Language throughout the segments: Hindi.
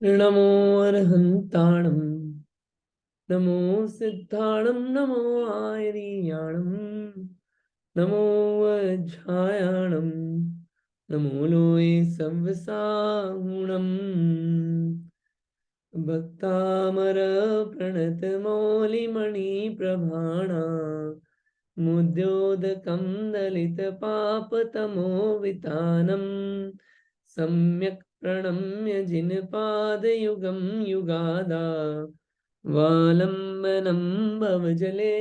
नमो अर्हन्ताणं नमो सिद्धाणं नमो आयर्याणं नमो वज्रायाणं नमो लोये सव्यसाहुणम् भक्तामर प्रणतमौलिमणिप्रभाणा मुद्योदकं दलितपापतमोवितानं सम्यक् प्रणम्य जिनपादयुगं युगादा वालम्बनं भवजले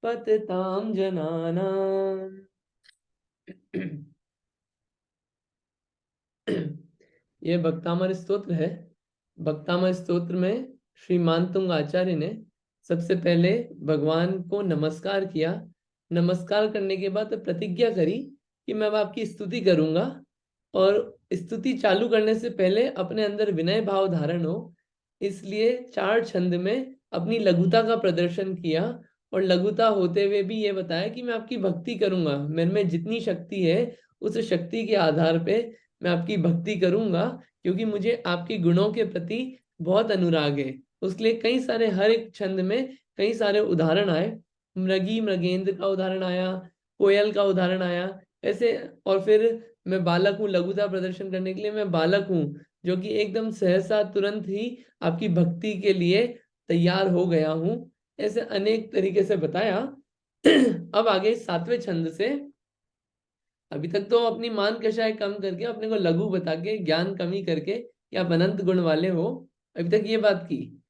पततां जनानाम्। ये भक्तामर स्तोत्र है। भक्तामर स्तोत्र में श्री मानतुंग आचार्य ने सबसे पहले भगवान को नमस्कार किया। नमस्कार करने के बाद प्रतिज्ञा करी कि मैं अब आपकी स्तुति करूंगा, और स्तुति चालू करने से पहले अपने अंदर विनय भाव धारण हो, इसलिए 4 छंद में अपनी लघुता का प्रदर्शन किया। और लघुता होते हुए भी ये बताया कि मैं आपकी भक्ति करूंगा, मेरे में जितनी शक्ति है उस शक्ति के आधार पे मैं आपकी भक्ति करूंगा, क्योंकि मुझे आपके गुणों के प्रति बहुत अनुराग है। उसके लिए कई सारे, हर एक छंद में कई सारे उदाहरण आए। मृगी मृगेंद्र का उदाहरण आया, कोयल का उदाहरण आया, ऐसे। और फिर मैं बालक हूँ, लघुता प्रदर्शन करने के लिए मैं बालक हूँ, जो कि एकदम सहसा तुरंत ही आपकी भक्ति के लिए तैयार हो गया हूँ। ऐसे अनेक तरीके से बताया। अब आगे 7वें छंद से, अभी तक तो अपनी मान कषाय कम करके, अपने को लघु बता के, ज्ञान कमी करके कि आप अनंत गुण वाले हो, अभी तक ये बात की।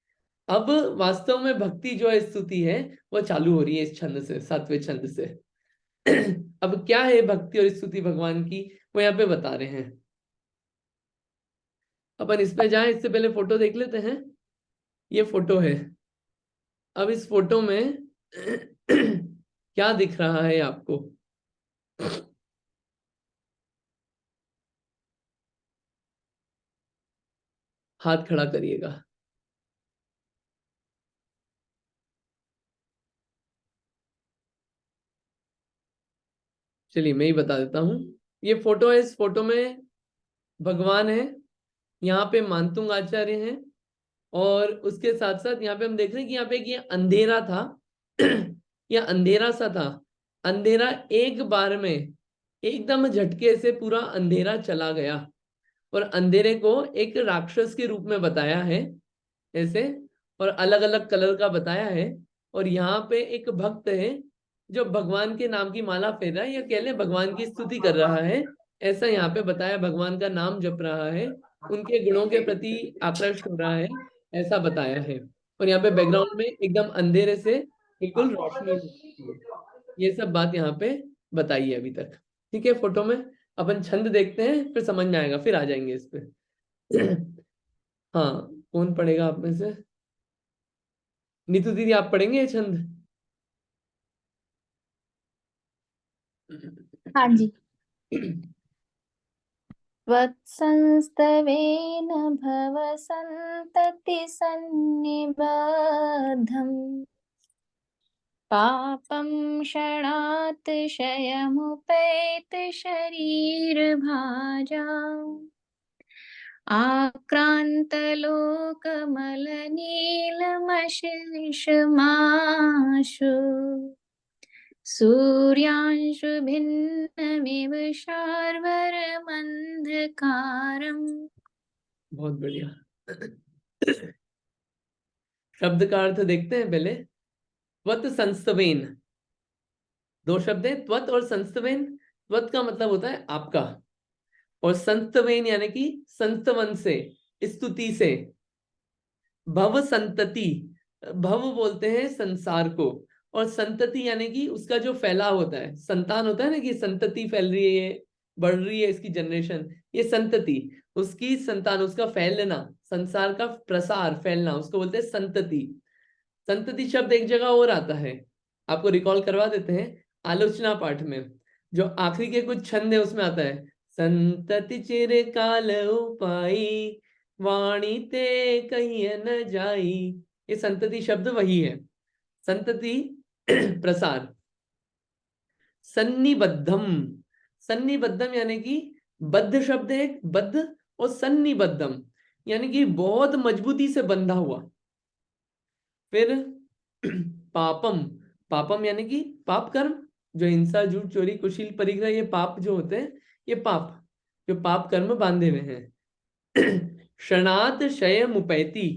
अब वास्तव में भक्ति जो है, स्तुति है, वो चालू हो रही है इस छंद से, 7वें छंद से। अब क्या है भक्ति और स्तुति भगवान की, वो यहाँ पे बता रहे हैं। अपन इस पे जाएं, इससे पहले फोटो देख लेते हैं। ये फोटो है। अब इस फोटो में क्या दिख रहा है आपको? हाथ खड़ा करिएगा। चलिए मैं ही बता देता हूँ। ये फोटो है। इस फोटो में भगवान है, यहाँ पे मानतुंग आचार्य हैं, और उसके साथ साथ यहाँ पे हम देख रहे हैं कि यहाँ पे ये अंधेरा था। या अंधेरा सा था। अंधेरा एक बार में एकदम झटके से पूरा अंधेरा चला गया, और अंधेरे को एक राक्षस के रूप में बताया है ऐसे, और अलग अलग कलर का बताया है। और यहाँ पे एक भक्त है जो भगवान के नाम की माला फेर रहा है, या कह ले भगवान की स्तुति कर रहा है, ऐसा यहाँ पे बताया। भगवान का नाम जप रहा है, उनके गुणों के प्रति आकृष्ट हो रहा है, ऐसा बताया है। और यहाँ पे बैकग्राउंड में एकदम अंधेरे से बिल्कुल रोशनी हो रही है। ये सब बात यहाँ पे बताई है अभी तक। ठीक है, फोटो में अपन छंद देखते हैं, फिर समझ में आएगा, फिर आ जाएंगे इस पे। हाँ, कौन पढ़ेगा आप में से? नीतू दीदी, आप पढ़ेंगे ये छंद? हाँ जी। त्वत्संस्तवेन भव सन्तति सन्निबद्धम् पापं क्षणात् क्षयमुपैत शरीरभाजा आक्रान्तलोकमलनीलमशेषमाशु सूर्यांशुभिन्नमिव शार्वर्यमन्धकारम्। बहुत बढ़िया। शब्द का अर्थ देखते हैं पहले। त्वत संस्तवेन, 2 शब्द है, त्वत और संस्तवेन। त्वत का मतलब होता है आपका, और संस्तवेन यानी कि संस्तवन से, स्तुति से। भव संतति, भव बोलते हैं संसार को, और संतति यानी कि उसका जो फैलाव होता है, संतान होता है ना, कि संतति फैल रही है, ये बढ़ रही है इसकी जनरेशन, ये संतति, उसकी संतान, उसका फैलना, संसार का प्रसार, फैलना, उसको बोलते हैं संतति। संतति शब्द एक जगह और आता है, आपको रिकॉल करवा देते हैं। आलोचना पाठ में जो आखिरी के कुछ छंद है उसमें आता है, संतति चिर काल उपाई वाणी ते कहीं न जाई। ये संतति शब्द वही है, संतति प्रसार। सन्निबद्धम, सन्निबद्धम यानी कि बद्ध शब्द है, बद्ध, और सन्निबद्धम यानी कि बहुत मजबूती से बंधा हुआ। फिर पापम, पापम यानी कि पाप कर्म, जो हिंसा, झूठ, चोरी, कुशील, परिग्रह, ये पाप जो होते हैं, ये पाप, जो पाप कर्म बांधे हुए हैं। क्षणात क्षय मुपैती,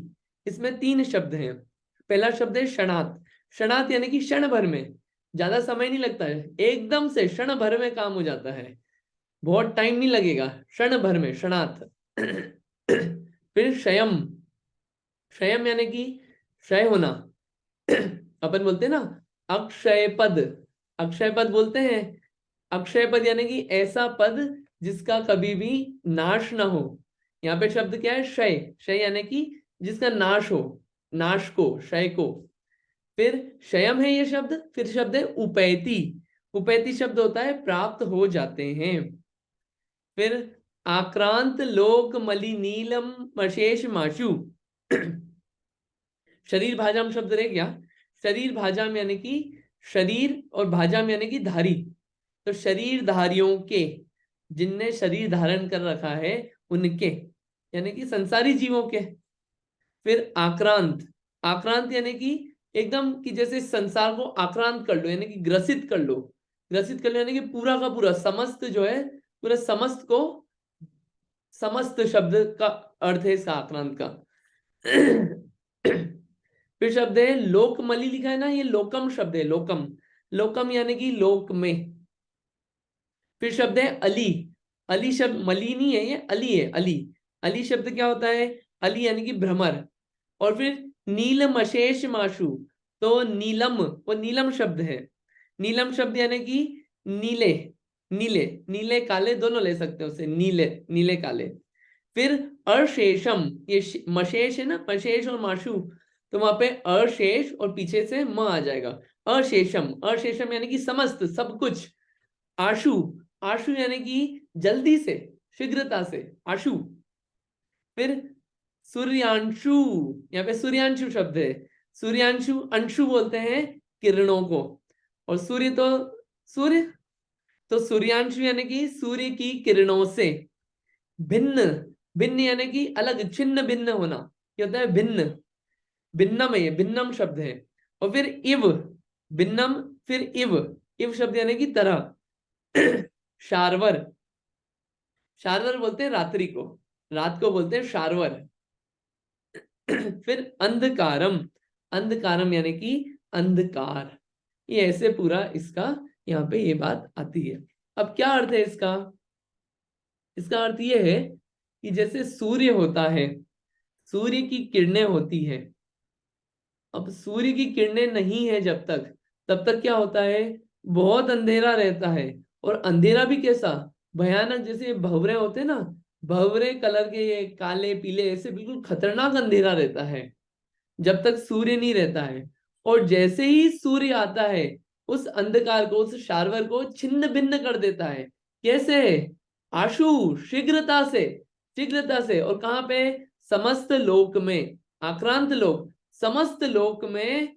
इसमें 3 शब्द हैं। पहला शब्द है क्षणात। क्षणात यानी कि क्षण भर में, ज्यादा समय नहीं लगता है, एकदम से क्षण भर में काम हो जाता है, बहुत टाइम नहीं लगेगा, क्षण भर में, क्षणात। फिर क्षयम, क्षयम यानी कि क्षय होना। अपन बोलते हैं ना अक्षय पद, अक्षय पद बोलते हैं। अक्षय पद यानी कि ऐसा पद जिसका कभी भी नाश ना हो। यहाँ पे शब्द क्या है? क्षय। क्षय यानी कि जिसका नाश हो, नाश को, क्षय को। फिर क्षयम है ये शब्द। फिर शब्द है उपैति। उपैति शब्द होता है प्राप्त हो जाते हैं। फिर आक्रांत लोक मलि नीलम मशेष माशु। शरीर भाजाम शब्द रह गया। शरीर भाजाम यानी कि शरीर, और भाजाम यानी कि धारी। तो शरीर धारियों के, जिनने शरीर धारण कर रखा है उनके, यानी कि संसारी जीवों के। फिर आक्रांत, आक्रांत यानी कि एकदम कि जैसे संसार को आक्रांत कर लो, यानी कि ग्रसित कर लो। ग्रसित कर लो यानी कि पूरा का पूरा, समस्त जो है, पूरे समस्त को, समस्त शब्द का अर्थ है इसका आक्रांत का। फिर शब्द है लोकमलि, लिखा है ना, ये लोकम शब्द है, लोकम। लोकम यानी कि लोक में। फिर शब्द है अली। अली शब्द मली नहीं है, ये अली है, अली। अली शब्द क्या होता है? अली यानी कि भ्रमर। और फिर नीलम अशेष माशु, तो नीलम, वो नीलम शब्द है। नीलम शब्द यानी कि नीले, नीले, नीले काले दोनों ले सकते हैं उसे, नीले, नीले काले। फिर अशेषम, ये मशेष है ना, मशेष और माशु, तो वहां पे अशेष और पीछे से म आ जाएगा। अशेषम, अशेषम यानी कि समस्त, सब कुछ। आशु, आशु यानी कि जल्दी से, शीघ्रता से, आशु। फिर सूर्यांशु, यहाँ पे सूर्यांशु शब्द है। सूर्यांशु, अंशु बोलते हैं किरणों को, और सूर्य तो सूर्य, तो सूर्यांशु यानी कि सूर्य की किरणों से। भिन्न, भिन्न यानी कि अलग, छिन्न भिन्न होना, क्या होता है? भिन्न, भिन्नम है ये, भिन्नम शब्द है। और फिर इव, भिन्नम, फिर इव, इव शब्द यानी कि तरह। शारवर, शारवर बोलते हैं रात्रि को, रात को बोलते हैं शारवर। फिर अंधकारम, अंधकारम यानी कि अंधकार। ये ऐसे पूरा इसका यहाँ पे ये बात आती है। अब क्या अर्थ है इसका? इसका अर्थ ये है कि जैसे सूर्य होता है, सूर्य की किरणें होती है। अब सूर्य की किरणें नहीं है जब तक, तब तक क्या होता है? बहुत अंधेरा रहता है। और अंधेरा भी कैसा भयानक, जैसे भंवरे होते हैं ना, भंवरे कलर के, ये काले पीले, ऐसे बिल्कुल खतरनाक अंधेरा रहता है जब तक सूर्य नहीं रहता है। और जैसे ही सूर्य आता है, उस अंधकार को, उस शारवर को छिन्न भिन्न कर देता है। कैसे? आशु, शीघ्रता से, शीघ्रता से। और कहां पे? समस्त लोक में, आक्रांत लोक, समस्त लोक में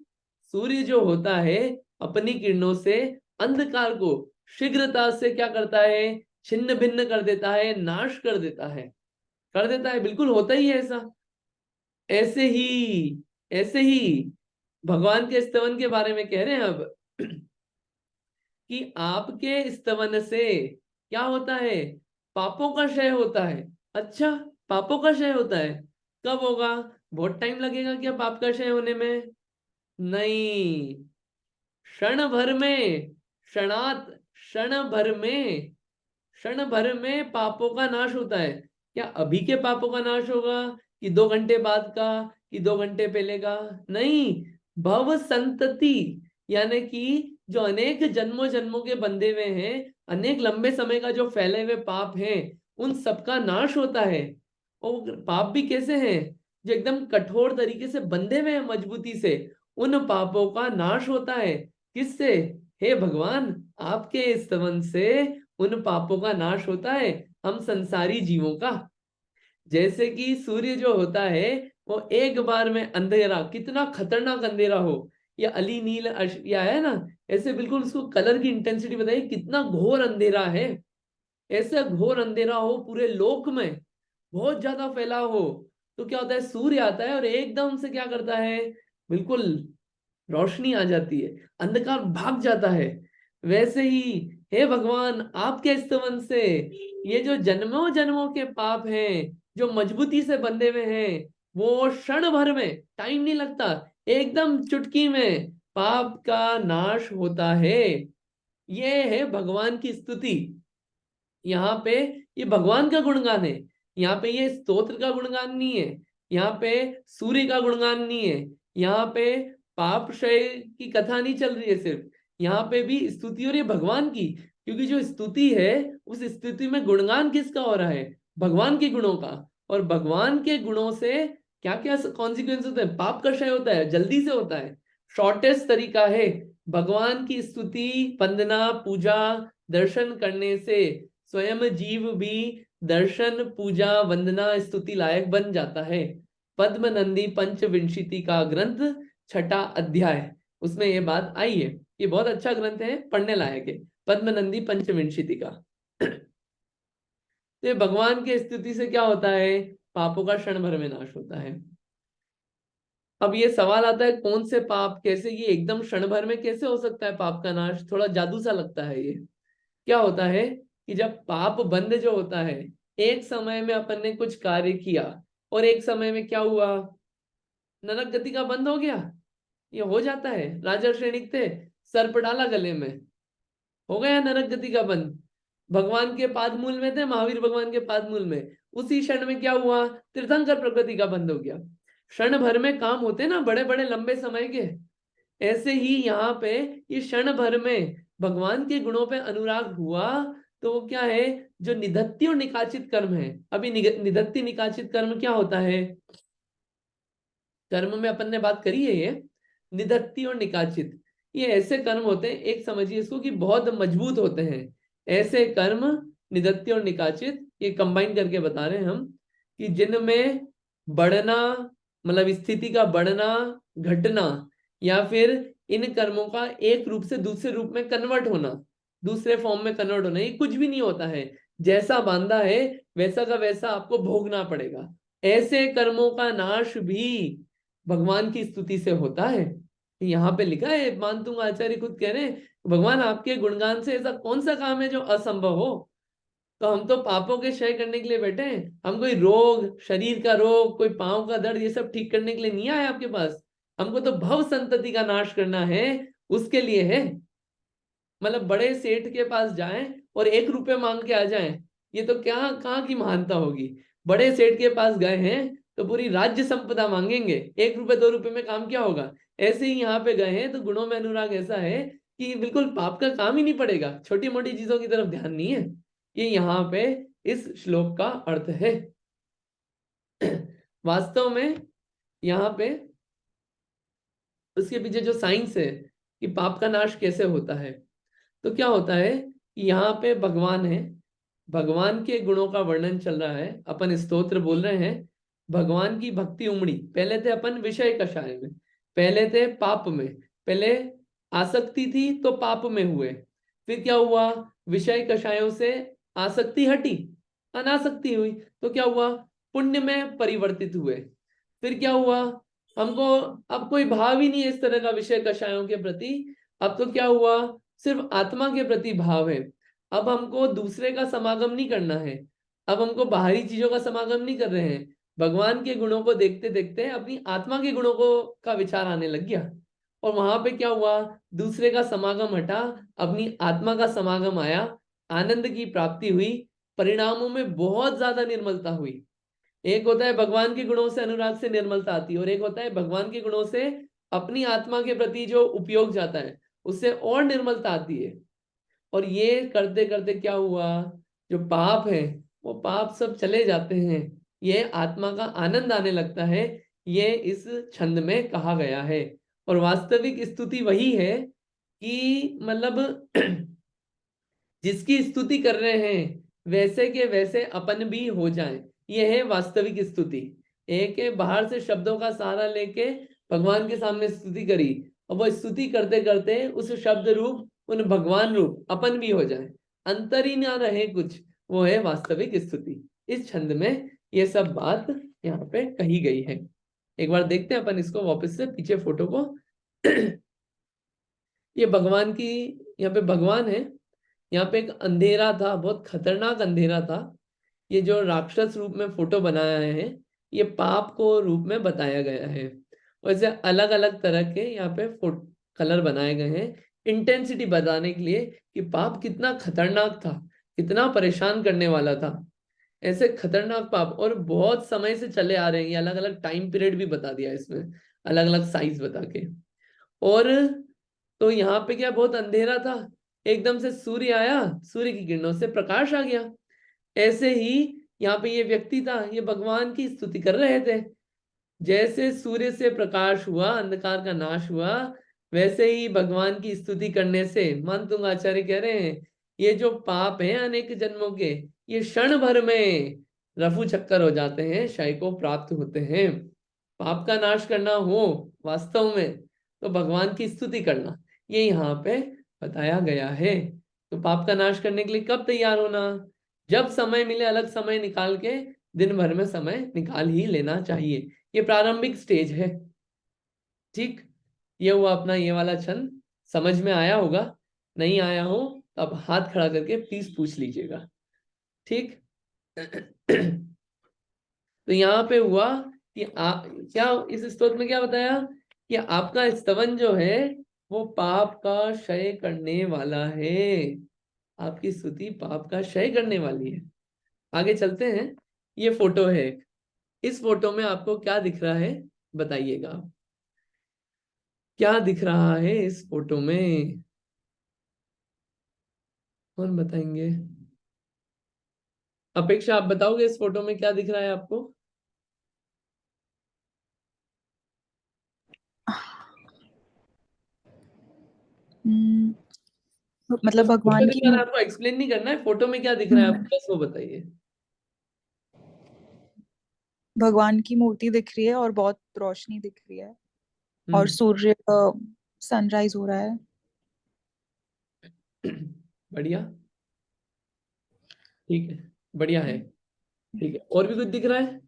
सूर्य जो होता है अपनी किरणों से अंधकार को शीघ्रता से क्या करता है? छिन्न भिन्न कर देता है, नाश कर देता है, कर देता है। बिल्कुल होता ही है ऐसा। ऐसे ही, ऐसे ही भगवान के स्तवन के बारे में कह रहे हैं अब, कि आपके स्तवन से क्या होता है? पापों का क्षय होता है। अच्छा, पापों का क्षय होता है, कब होगा? बहुत टाइम लगेगा क्या पाप का क्षय होने में? नहीं, क्षण भर में, क्षणात, क्षण भर में, क्षण भर में पापों का नाश होता है। क्या अभी के पापों का नाश होगा, कि 2 घंटे बाद का, कि 2 घंटे पहले का? नहीं, भव संतति, यानी कि जो अनेक जन्मों जन्मों के बंधे हुए हैं, अनेक लंबे समय का जो फैले हुए पाप हैं, उन सबका नाश होता है। और पाप भी कैसे हैं? जो एकदम कठोर तरीके से बंधे हुए हैं मजबूती से, उन पापों का नाश होता है। किससे? हे भगवान, आपके स्तवन से उन पापों का नाश होता है, हम संसारी जीवों का। जैसे कि सूर्य जो होता है, वो एक बार में अंधेरा, कितना खतरनाक अंधेरा हो, या अली नील या है ना, ऐसे बिल्कुल उसको कलर की इंटेंसिटी बताइए, कितना घोर अंधेरा है। ऐसा घोर अंधेरा हो पूरे लोक में, बहुत ज्यादा फैला हो, तो क्या होता है, सूर्य आता है और एकदम से क्या करता है, बिल्कुल रोशनी आ जाती है, अंधकार भाग जाता है। वैसे ही हे भगवान, आपके स्तवन से ये जो जन्मों जन्मों के पाप हैं, जो मजबूती से बंधे हुए हैं, वो क्षण भर में, टाइम नहीं लगता, एकदम चुटकी में पाप का नाश होता है। ये है भगवान की स्तुति। यहाँ पे ये भगवान का गुणगान है, यहाँ पे ये स्तोत्र का गुणगान नहीं है, यहाँ पे सूर्य का गुणगान नहीं है, यहाँ पे पाप क्षय की कथा नहीं चल रही है सिर्फ, यहाँ पे भी स्तुति हो रही है भगवान की। क्योंकि जो स्तुति है, उस स्तुति में गुणगान किसका हो रहा है, भगवान के गुणों का। और भगवान के गुणों से क्या क्या कॉन्सिक्वेंस होते हैं, पाप का क्षय होता है, जल्दी से होता है। शॉर्टेस्ट तरीका है भगवान की स्तुति, वंदना, पूजा, दर्शन करने से स्वयं जीव भी दर्शन, पूजा, वंदना, स्तुति लायक बन जाता है। पद्म नंदी पंचविंशति का ग्रंथ 6ठा अध्याय, उसमें ये बात आई है। ये बहुत अच्छा ग्रंथ है, पढ़ने लायक है, पद्म नंदी पंचविंशति का। तो भगवान के स्तुति से क्या होता है, पापों का क्षण भर में नाश होता है। अब ये सवाल आता है, कौन से पाप, कैसे ये एकदम क्षण भर में कैसे हो सकता है पाप का नाश, थोड़ा जादू सा लगता है ये। क्या होता है कि जब पाप बंद जो होता है, एक समय में अपन ने कुछ कार्य किया और एक समय में क्या हुआ, नरक गति का बंद हो गया। ये हो जाता है, राजा श्रेणिक थे, सर्प डाला गले में, हो गया नरक गति का बंद। भगवान के पाद मूल में थे, महावीर भगवान के पाद मूल में, उसी क्षण में क्या हुआ, तीर्थंकर प्रकृति का बंद हो गया। क्षण भर में काम होते ना बड़े बड़े लंबे समय के, ऐसे ही यहाँ पे ये क्षण भर में भगवान के गुणों पे अनुराग हुआ। तो वो क्या है, जो निधत्ति और निकाचित कर्म है। अभी निधत्ति निकाचित कर्म क्या होता है, कर्म में अपन ने बात करी है ये, निधत्ति और निकाचित, ये ऐसे कर्म होते हैं, एक समझिए इसको कि बहुत मजबूत होते हैं। ऐसे कर्म निधत्ति और निकाचित ये कंबाइन करके बता रहे हैं हम, कि जिनमें बढ़ना, मतलब स्थिति का बढ़ना, घटना, या फिर इन कर्मों का एक रूप से दूसरे रूप में कन्वर्ट होना, दूसरे फॉर्म में कन्वर्ट होना, ये कुछ भी नहीं होता है। जैसा बांधा है वैसा का वैसा आपको भोगना पड़ेगा। ऐसे कर्मों का नाश भी भगवान की स्तुति से होता है। यहाँ पे लिखा है, मानतुंग आचार्य खुद कह रहे हैं, भगवान आपके गुणगान से ऐसा कौन सा काम है जो असंभव हो। तो हम तो पापों के क्षय करने के लिए बैठे हैं, हम कोई रोग, शरीर का रोग, कोई पांव का दर्द, ये सब ठीक करने के लिए नहीं आए आपके पास। हमको तो भव संतति का नाश करना है, उसके लिए है। मतलब बड़े सेठ के पास जाएं और 1 रुपये मांग के आ जाएं, ये तो क्या, कहाँ की महानता होगी। बड़े सेठ के पास गए हैं तो पूरी राज्य संपदा मांगेंगे, 1 रुपये 2 रुपये में काम क्या होगा। ऐसे ही यहाँ पे गए हैं तो गुणों में अनुराग ऐसा है कि बिल्कुल पाप का काम ही नहीं पड़ेगा, छोटी मोटी चीजों की तरफ ध्यान नहीं है। ये यहाँ पे इस श्लोक का अर्थ है। वास्तव में यहाँ पे उसके पीछे जो साइंस है कि पाप का नाश कैसे होता है, तो क्या होता है कि यहाँ पे भगवान है, भगवान के गुणों का वर्णन चल रहा है, अपन स्तोत्र बोल रहे हैं, भगवान की भक्ति उमड़ी। पहले थे अपन विषय कषाय में, पहले थे पाप में, पहले आसक्ति थी तो पाप में हुए, फिर क्या हुआ, विषय कषायों से आसक्ति हटी, अनासक्ति हुई, तो क्या हुआ, पुण्य में परिवर्तित हुए। फिर क्या हुआ, हमको अब कोई भाव ही नहीं है इस तरह का विषय कषायों के प्रति। अब तो क्या हुआ, सिर्फ आत्मा के प्रति भाव है। अब हमको दूसरे का समागम नहीं करना है, अब हमको बाहरी चीजों का समागम नहीं कर रहे हैं, भगवान के गुणों को देखते देखते अपनी आत्मा के गुणों को का विचार आने लग गया। और वहां पे क्या हुआ, दूसरे का समागम हटा, अपनी आत्मा का समागम आया, आनंद की प्राप्ति हुई, परिणामों में बहुत ज्यादा निर्मलता हुई। एक होता है भगवान के गुणों से अनुराग से निर्मलता आती है, और एक होता है भगवान के गुणों से अपनी आत्मा के प्रति जो उपयोग जाता है उससे और निर्मलता आती है। और ये करते करते क्या हुआ, जो पाप है वो पाप सब चले जाते हैं, ये आत्मा का आनंद आने लगता है। ये इस छंद में कहा गया है। और वास्तविक स्तुति वही है कि मतलब जिसकी स्तुति कर रहे हैं वैसे के वैसे अपन भी हो जाएं, ये है वास्तविक स्तुति। एक है बाहर से शब्दों का सहारा लेके भगवान के सामने स्तुति करी, और वो स्तुति करते करते उस शब्द रूप, उन भगवान रूप अपन भी हो जाए, अंतर ही ना रहे कुछ, वो है वास्तविक स्तुति। इस छंद में ये सब बात यहाँ पे कही गई है। एक बार देखते हैं अपन इसको वापस से पीछे फोटो को। ये भगवान की, यहाँ पे भगवान है, यहाँ पे एक अंधेरा था, बहुत खतरनाक अंधेरा था। ये जो राक्षस रूप में फोटो बनाया है, ये पाप को रूप में बताया गया है। वैसे अलग अलग तरह के यहाँ पे कलर बनाए गए हैं इंटेंसिटी बताने के लिए कि पाप कितना खतरनाक था, कितना परेशान करने वाला था। ऐसे खतरनाक पाप और बहुत समय से चले आ रहे हैं। ये अलग अलग टाइम पीरियड भी बता दिया इसमें, अलग अलग साइज बता के। और तो यहाँ पे क्या, बहुत अंधेरा था, एकदम से सूर्य आया, सूर्य की किरणों से प्रकाश आ गया। ऐसे ही यहाँ पे ये व्यक्ति था, ये भगवान की स्तुति कर रहे थे। जैसे सूर्य से प्रकाश हुआ, अंधकार का नाश हुआ, वैसे ही भगवान की स्तुति करने से मानतुंग आचार्य कह रहे हैं ये जो पाप है अनेक जन्मों के, ये क्षण भर में रफू चक्कर हो जाते हैं, क्षय को प्राप्त होते हैं। पाप का नाश करना हो वास्तव में तो भगवान की स्तुति करना, ये यहाँ पे बताया गया है। तो पाप का नाश करने के लिए कब तैयार होना? जब समय मिले, अलग समय निकाल के दिन भर में समय निकाल ही लेना चाहिए। ये प्रारंभिक स्टेज है। ठीक, ये हुआ अपना ये वाला छंद। समझ में आया होगा, नहीं आया हो तो अब हाथ खड़ा करके प्लीज पूछ लीजिएगा। ठीक। तो यहाँ पे हुआ कि क्या इस स्तोत्र में क्या बताया कि आपका स्तवन जो है वो पाप का क्षय करने वाला है। आपकी स्तुति पाप का क्षय करने वाली है। आगे चलते हैं। ये फोटो है, इस फोटो में आपको क्या दिख रहा है बताइएगा, क्या दिख रहा है इस फोटो में? कौन बताएंगे? अपेक्षा, आप बताओगे इस फोटो में क्या दिख रहा है आपको? मतलब फोटो भगवान दिख की रहा है, आपको एक्सप्लेन नहीं करना है, फोटो में क्या दिख रहा है आपको बस वो बताइए। भगवान की मूर्ति दिख रही है और बहुत रोशनी दिख रही है और हम्म। सूर्य सनराइज हो रहा है। बढ़िया, ठीक है, बढ़िया है। ठीक है, और भी कुछ दिख रहा है?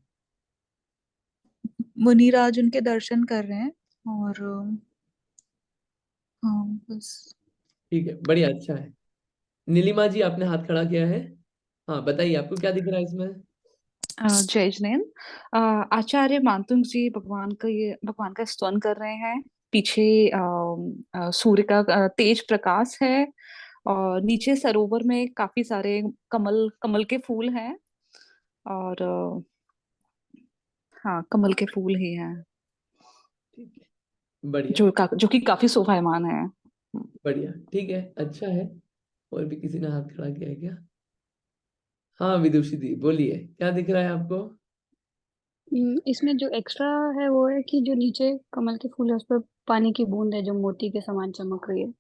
मुनिराज उनके दर्शन कर रहे हैं और हाँ बस। ठीक है, बढ़िया, अच्छा है। नीलिमा जी, आपने हाथ खड़ा किया है। हाँ, बताइए आपको क्या दिख रहा है इसमें? जय जैन। आचार्य मानतुंग जी भगवान का स्तवन कर रहे हैं। पीछे सूर्य का तेज प्रकाश है और नीचे सरोवर में काफी सारे कमल कमल के फूल हैं और हाँ कमल के फूल ही हैं ठीक है, बढ़िया। जो कि काफी शोभायमान है। बढ़िया, ठीक है, अच्छा है। और भी किसी ने हाथ खड़ा किया है क्या? हाँ, विदुषी दी, बोलिए क्या दिख रहा है आपको? इसमें जो एक्स्ट्रा है वो है कि जो नीचे कमल के फूल है उस पर पानी की बूंद है जो मोती के समान चमक रही है।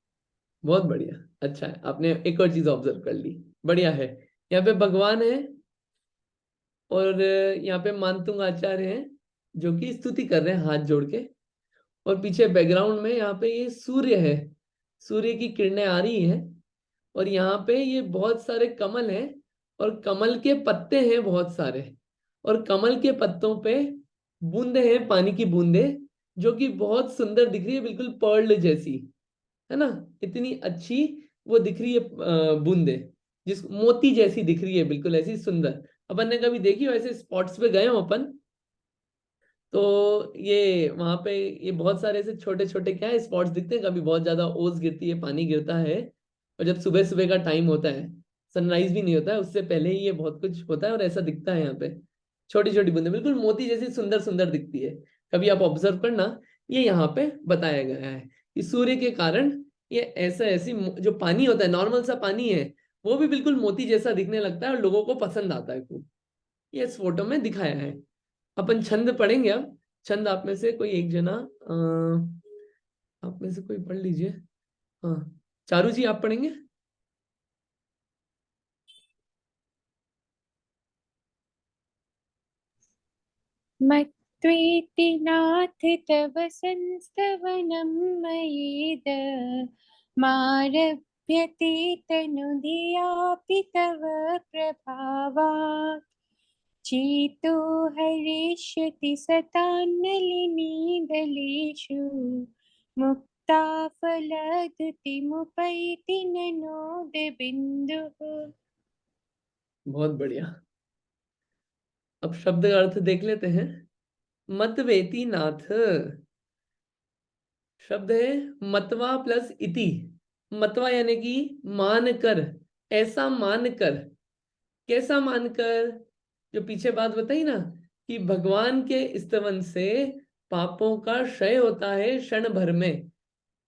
बहुत बढ़िया, अच्छा है, आपने एक और चीज ऑब्जर्व कर ली। बढ़िया है। यहाँ पे भगवान है और यहाँ पे मानतुंग आचार्य हैं जो कि स्तुति कर रहे हैं हाथ जोड़ के। और पीछे बैकग्राउंड में यहाँ पे ये सूर्य है, सूर्य की किरणें आ रही हैं। और यहाँ पे ये बहुत सारे कमल हैं और कमल के पत्ते हैं बहुत सारे। और कमल के पत्तों पे बूंदे हैं, पानी की बूंदे, जो कि बहुत सुंदर दिख रही है, बिल्कुल पर्ल जैसी, है ना? इतनी अच्छी वो दिख रही है बूंदे, जिस मोती जैसी दिख रही है, बिल्कुल ऐसी सुंदर। अपन ने कभी देखी हो ऐसे स्पॉट्स पे गए हो अपन, तो ये वहां पे ये बहुत सारे ऐसे छोटे छोटे क्या है स्पॉट्स दिखते हैं। कभी बहुत ज्यादा ओस गिरती है, पानी गिरता है, और जब सुबह सुबह का टाइम होता है, सनराइज भी नहीं होता है, उससे पहले ही ये बहुत कुछ होता है और ऐसा दिखता है यहाँ पे। छोटी छोटी बूंदे बिल्कुल मोती जैसी सुंदर सुंदर दिखती है। कभी आप ऑब्जर्व करना, ये यहाँ पे बताया गया है कि सूर्य के कारण ये ऐसा ऐसी जो पानी होता है, नॉर्मल सा पानी है, वो भी बिल्कुल मोती जैसा दिखने लगता है और लोगों को पसंद आता है खूब। ये इस फोटो में दिखाया है। अपन छंद पढ़ेंगे अब। छंद आप में से कोई एक जना, आप में से कोई पढ़ लीजिए। हाँ, चारू जी आप पढ़ेंगे? मत्वेति नाथ तव संस्तवनं मयेद मारभ्यते तनुधियापि तव प्रभावात् चेतो हरे हरिष्यति सतान्नलिनी दलेषु मुक्ता फलद्युतिमुपैति ननोदबिन्दुः। बहुत बढ़िया। अब शब्द का अर्थ देख लेते हैं। मतवेति नाथ शब्द है मतवा प्लस इति। मतवा यानी कि मानकर, ऐसा मानकर। कैसा मानकर? जो पीछे बात बताई ना कि भगवान के स्तवन से पापों का क्षय होता है क्षण भर में,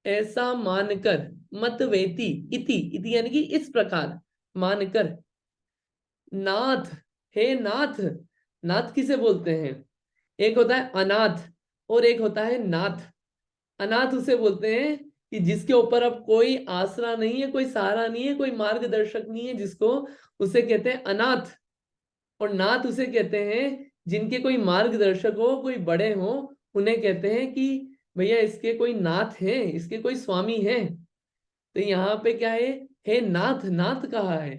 ऐसा मानकर। मतवेति इति, इति यानी कि इस प्रकार मानकर। नाथ, हे नाथ। नाथ किसे बोलते हैं? एक होता है अनाथ और एक होता है नाथ। अनाथ उसे बोलते हैं कि जिसके ऊपर अब कोई आसरा नहीं है, कोई सहारा नहीं है, कोई मार्गदर्शक नहीं है, जिसको उसे कहते हैं अनाथ। और नाथ उसे कहते हैं जिनके कोई मार्गदर्शक हो, कोई बड़े हो, उन्हें कहते हैं कि भैया इसके कोई नाथ हैं, इसके कोई स्वामी हैं। तो यहाँ पे क्या है? हे नाथ, नाथ कहा है।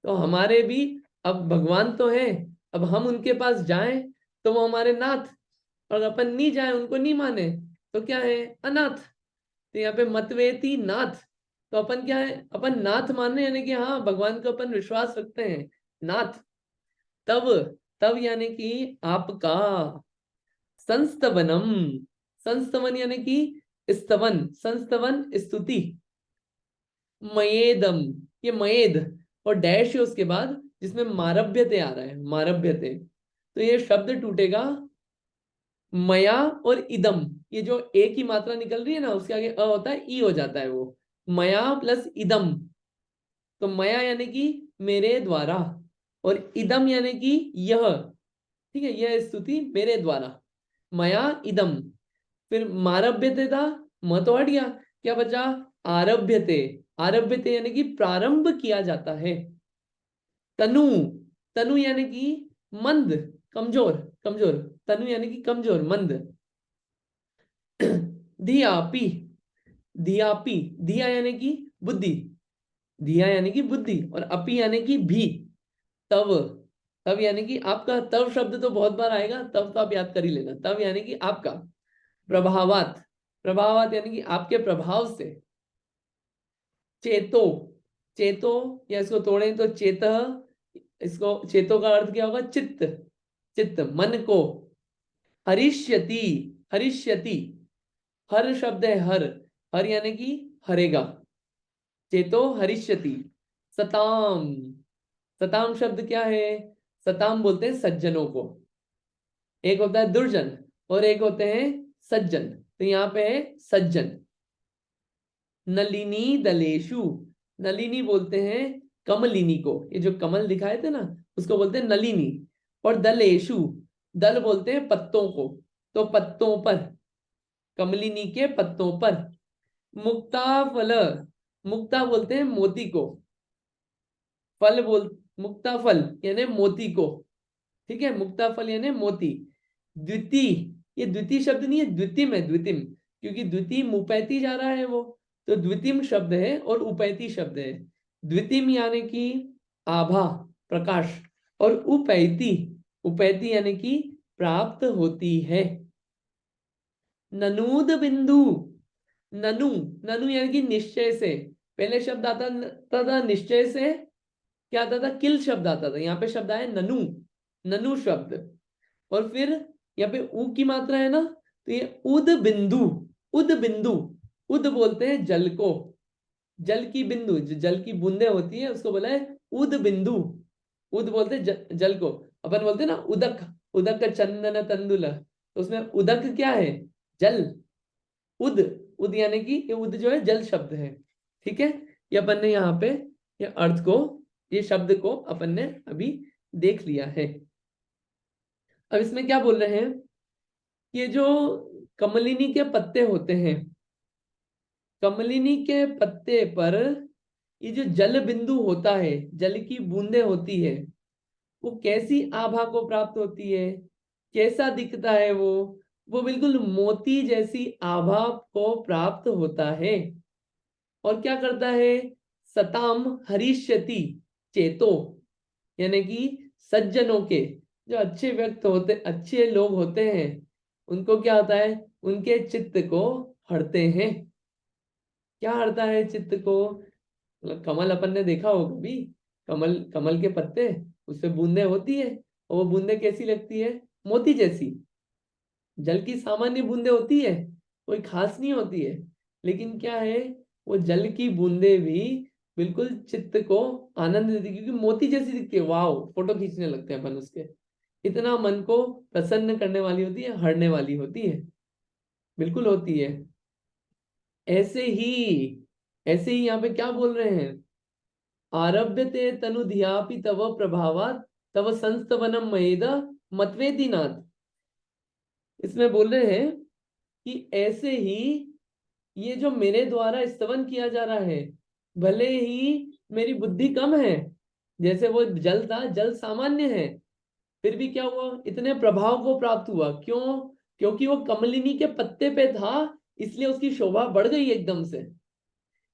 तो हमारे भी अब भगवान तो है, अब हम उनके पास जाएं तो वो हमारे नाथ, और अपन नहीं जाए, उनको नहीं माने, तो क्या है? अनाथ। तो यहाँ पे मतवेति नाथ, तो अपन क्या है? अपन नाथ मानने, यानी कि हाँ भगवान को अपन विश्वास रखते हैं, नाथ। तब, तब यानी कि आपका। संस्तवनम, संस्तवन यानी कि स्तवन, संस्तवन स्तुति। मयेदम, ये मयेद और डैश है उसके बाद, जिसमें मारभ्यते आ रहा है, मारभ्यते। तो ये शब्द टूटेगा मया और इदम। ये जो ए की मात्रा निकल रही है ना, उसके आगे अ होता है, ई हो जाता है वो। मया प्लस इदम। तो मया यानी कि मेरे द्वारा, और इदम यानी कि यह। ठीक है, यह स्तुति मेरे द्वारा। मया इदम। फिर मारभ्यते था, म तो हट गया, क्या बचा? आरभ्यते। आरभ्यते यानी कि प्रारंभ किया जाता है। तनु, तनु यानी कि मंद, कमजोर, कमजोर। तनु यानी कि कमजोर, मंद। धियापि, धियापि, धिया यानी कि बुद्धि, धिया यानी कि बुद्धि, और अपि यानी कि भी। तब, तब यानी कि आपका। तब शब्द तो बहुत बार आएगा, तब तो आप याद कर ही लेना। तब यानी कि आपका। प्रभावात, प्रभावात यानी कि आपके प्रभाव से। चेतो, चेतो, या इसको तोड़ें तो चेत, इसको चेतो का अर्थ क्या होगा? चित्त, चित्त, मन को। हरिष्यति, हरिष्यति, हर शब्द है हर, हर यानी कि हरेगा। चेतो हरिष्यति। सताम, सताम शब्द क्या है? सताम बोलते हैं सज्जनों को। एक होता है दुर्जन और एक होते हैं सज्जन, तो यहाँ पे है सज्जन। नलिनी दलेशु, नलिनी बोलते हैं कमलिनी को। ये जो कमल दिखाए थे ना, उसको बोलते हैं नलिनी। और दलेशु, दल बोलते हैं पत्तों को, तो पत्तों पर, कमलिनी के पत्तों पर। मुक्ता फल, मुक्ता बोलते हैं मोती को। फल बोल, मुक्ता फल यानी मोती को। ठीक है, मुक्ता फल यानी मोती। द्वितीय, ये द्वितीय शब्द नहीं है, द्वितीय है, द्वितीय, क्योंकि द्वितीय मुपैती जा रहा है वो, तो द्वितीय शब्द है और उपैती शब्द है। द्वितीय यानी कि आभा, प्रकाश, और उपैती, उपैती यानी कि प्राप्त होती है। ननूद बिंदु, ननु, ननु यानी कि निश्चय से। पहले शब्द आता था निश्चय से, क्या आता था? किल शब्द आता था। यहाँ पे शब्द आया ननु, ननु शब्द। और फिर यहाँ पे ऊ की मात्रा है ना, तो ये उद बिंदु, उद बिंदु। उद बोलते हैं जल को, जल की बिंदु, जो जल की बूंदे होती है उसको बोला है उद बिंदु। उद बोलते हैं जल को। अपन बोलते हैं ना उदक, उदक चंदन तंदुल, तो उसमें उदक क्या है? जल। उद, उद यानी कि ये उद जो है जल शब्द है। ठीक है, ये अपन ने यहाँ पे ये अर्थ को, ये शब्द को अपन ने अभी देख लिया है। अब इसमें क्या बोल रहे हैं? ये जो कमलिनी के पत्ते होते हैं, कमलिनी के पत्ते पर ये जो जल बिंदु होता है, जल की बूंदे होती है, वो कैसी आभा को प्राप्त होती है? कैसा दिखता है वो बिल्कुल मोती जैसी आभा को प्राप्त होता है। और क्या करता है? सताम हरिष्यति, चेतो यानी कि सज्जनों के, जो अच्छे लोग होते हैं उनको क्या होता है, उनके चित्त को हरते हैं। क्या हरता है चित्त को? मतलब कमल अपन ने देखा होगा कभी, कमल कमल के पत्ते, उसपे बूंदे होती है, और वो बूंदे कैसी लगती है? मोती जैसी। जल की सामान्य बूंदे होती है, कोई खास नहीं होती है, लेकिन क्या है, वो जल की बूंदे भी बिल्कुल चित्त को आनंद देती है, क्योंकि मोती जैसी दिखती है। वाह, फोटो खींचने लगते हैं अपन उसके, इतना मन को प्रसन्न करने वाली होती है, हरने वाली होती है, बिल्कुल होती है। ऐसे ही यहाँ पे क्या बोल रहे हैं, आरभ्यते तनु धियापि तव प्रभावात् तव संस्तवनम मयेद मतवेति नाथ। इसमें बोल रहे हैं कि ऐसे ही ये जो मेरे द्वारा स्तवन किया जा रहा है, भले ही मेरी बुद्धि कम है, जैसे वो जल था, जल सामान्य है, फिर भी क्या हुआ, इतने प्रभाव को प्राप्त हुआ। क्यों? क्योंकि वो कमलिनी के पत्ते पे था, इसलिए उसकी शोभा बढ़ गई एकदम से।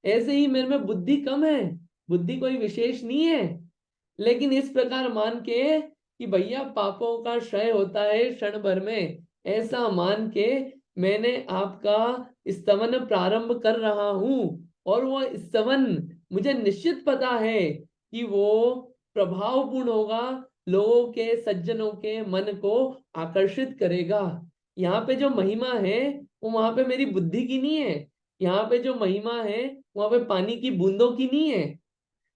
ऐसे ही मेरे में बुद्धि कम है, बुद्धि कोई विशेष नहीं है, लेकिन इस प्रकार मान के कि भैया पापों का क्षय होता है क्षण भर में, ऐसा मान के मैंने आपका स्तवन प्रारंभ कर रहा हूं। और वो स्तवन मुझे निश्चित पता है कि वो प्रभावपूर्ण होगा, लोगों के, सज्जनों के मन को आकर्षित करेगा। यहाँ पे जो महिमा है वो वहां पे मेरी बुद्धि की नहीं है, यहाँ पे जो महिमा है वहां पे पानी की बूंदों की नहीं है,